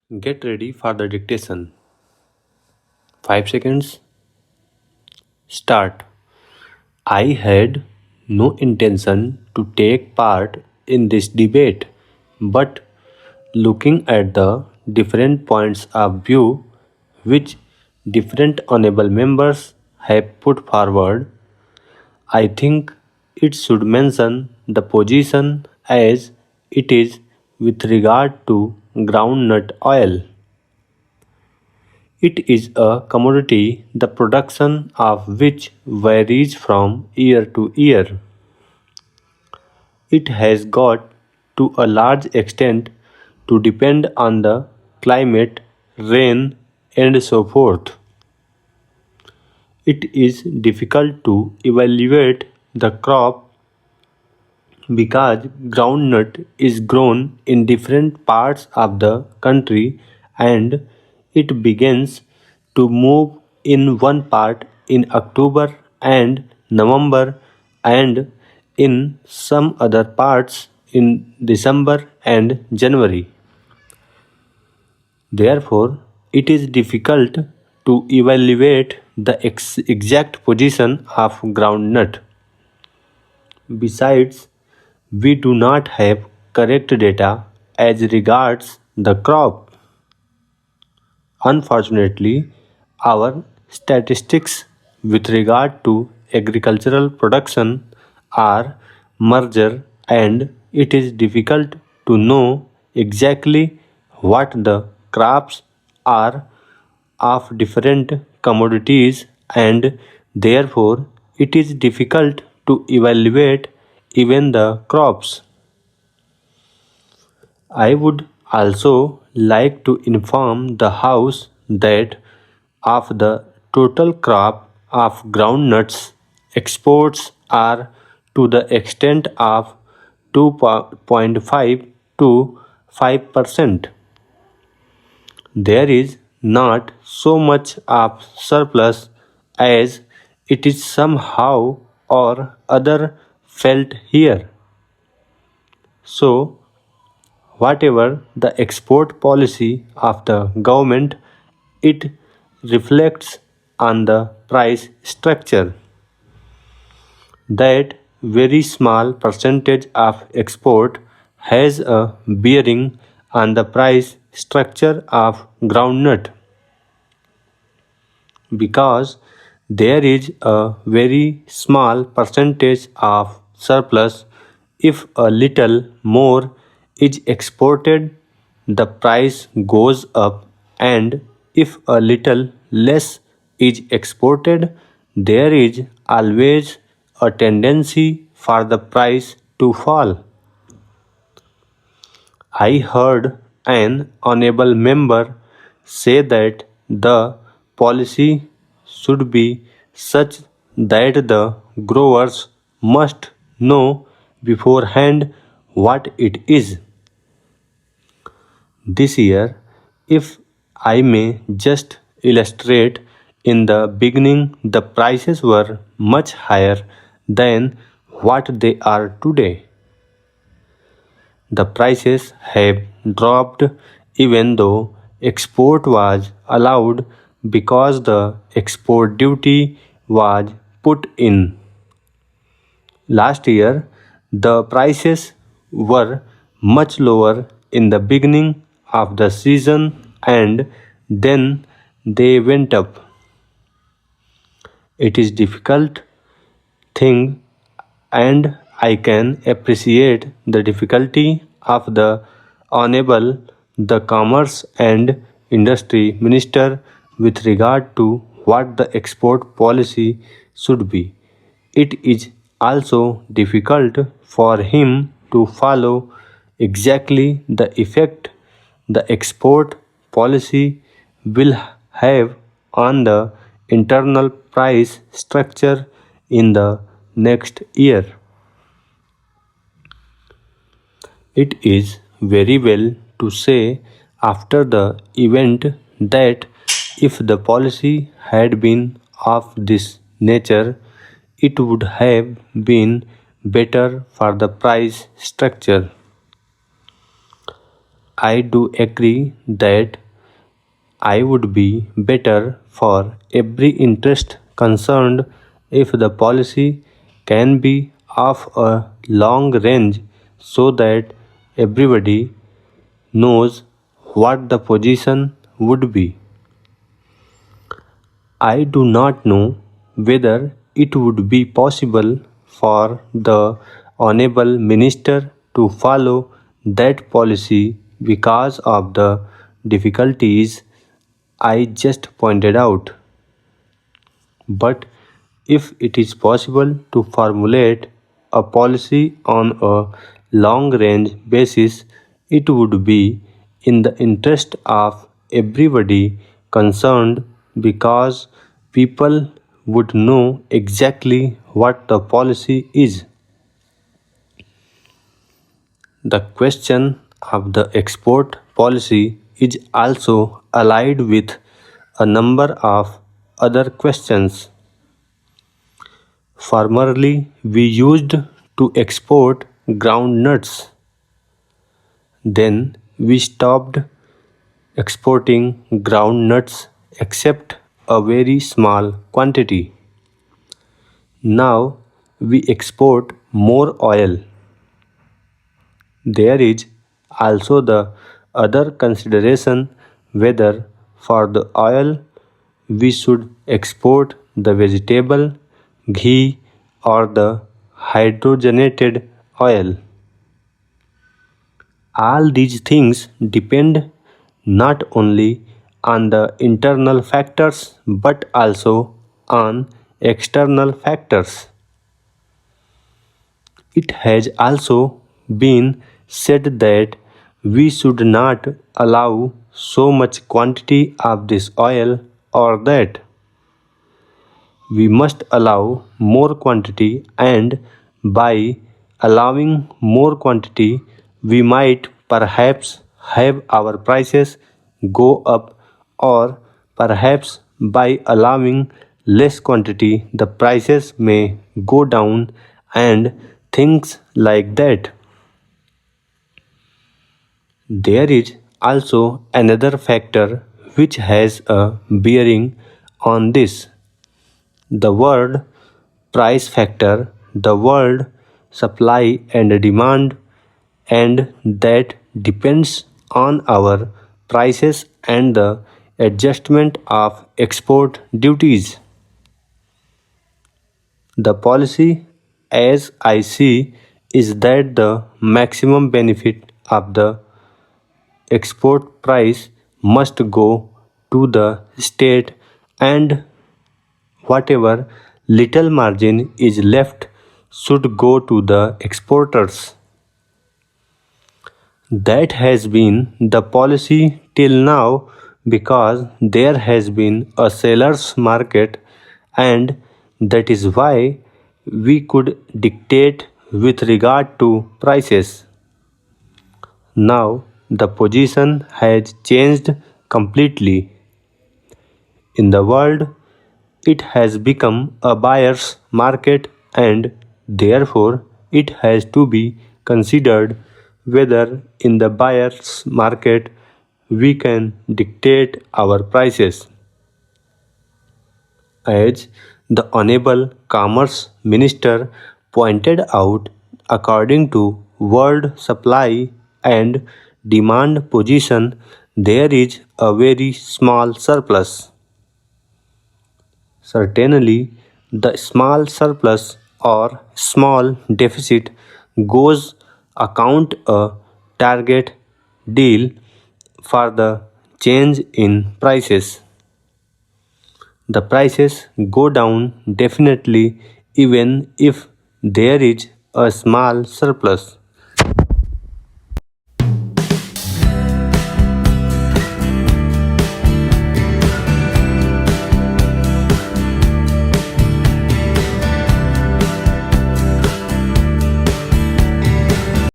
Get ready for the dictation. 5 seconds. Start. I had no intention to take part in this debate, but looking at the different points of view which different honorable members have put forward, I think it should mention the position as it is with regard to groundnut oil. It is a commodity the production of which varies from year to year. It has got to a large extent to depend on the climate, rain, and so forth. It is difficult to evaluate the crop because groundnut is grown in different parts of the country and it begins to move in one part in October and November and in some other parts in December and January. Therefore, it is difficult to evaluate the exact position of groundnut. Besides, we do not have correct data as regards the crop. Unfortunately, our statistics with regard to agricultural production are merger and it is difficult to know exactly what the crops are of different commodities and therefore it is difficult to evaluate even the crops. I would also like to inform the House that of the total crop of groundnuts, exports are to the extent of 2.5 to 5%. There is not so much of surplus as it is somehow or other felt here. So, whatever the export policy of the government, it reflects on the price structure. That very small percentage of export has a bearing on the price structure of groundnut because there is a very small percentage of surplus. If a little more is exported, the price goes up, and if a little less is exported, there is always a tendency for the price to fall. I heard an honorable member say that the policy should be such that the growers must know beforehand what it is. This year, if I may just illustrate, in the beginning the prices were much higher than what they are today. The prices have dropped even though export was allowed because the export duty was put in. Last year, the prices were much lower in the beginning of the season and then they went up. It is difficult thing and I can appreciate the difficulty of the Honorable the Commerce and Industry Minister with regard to what the export policy should be. It is also difficult for him to follow exactly the effect the export policy will have on the internal price structure in the next year. It is very well to say after the event that if the policy had been of this nature, it would have been better for the price structure. I do agree that I would be better for every interest concerned if the policy can be of a long range so that everybody knows what the position would be. I do not know whether it would be possible for the Honorable Minister to follow that policy because of the difficulties I just pointed out. But if it is possible to formulate a policy on a long range basis, it would be in the interest of everybody concerned because people would know exactly what the policy is. The question of the export policy is also allied with a number of other questions. Formerly, we used to export groundnuts. Then we stopped exporting groundnuts except a very small quantity. Now we export more oil. There is also the other consideration whether for the oil we should export the vegetable, ghee, or the hydrogenated oil. All these things depend not only on the internal factors but also on external factors. It has also been said that we should not allow so much quantity of this oil or that. We must allow more quantity, and by allowing more quantity, we might perhaps have our prices go up, or perhaps by allowing less quantity, the prices may go down, and things like that. There is also another factor which has a bearing on this. The word price factor, the word supply and demand, and that depends on our prices and the adjustment of export duties. The policy, as I see, is that the maximum benefit of the export price must go to the state, and whatever little margin is left should go to the exporters. That has been the policy till now because there has been a seller's market, and that is why we could dictate with regard to prices. Now the position has changed completely. In the world, it has become a buyer's market, and therefore it has to be considered whether in the buyer's market we can dictate our prices. As the Honorable Commerce Minister pointed out, according to world supply and demand position, there is a very small surplus. Certainly, the small surplus or small deficit goes account a target deal for the change in prices. The prices go down definitely even if there is a small surplus.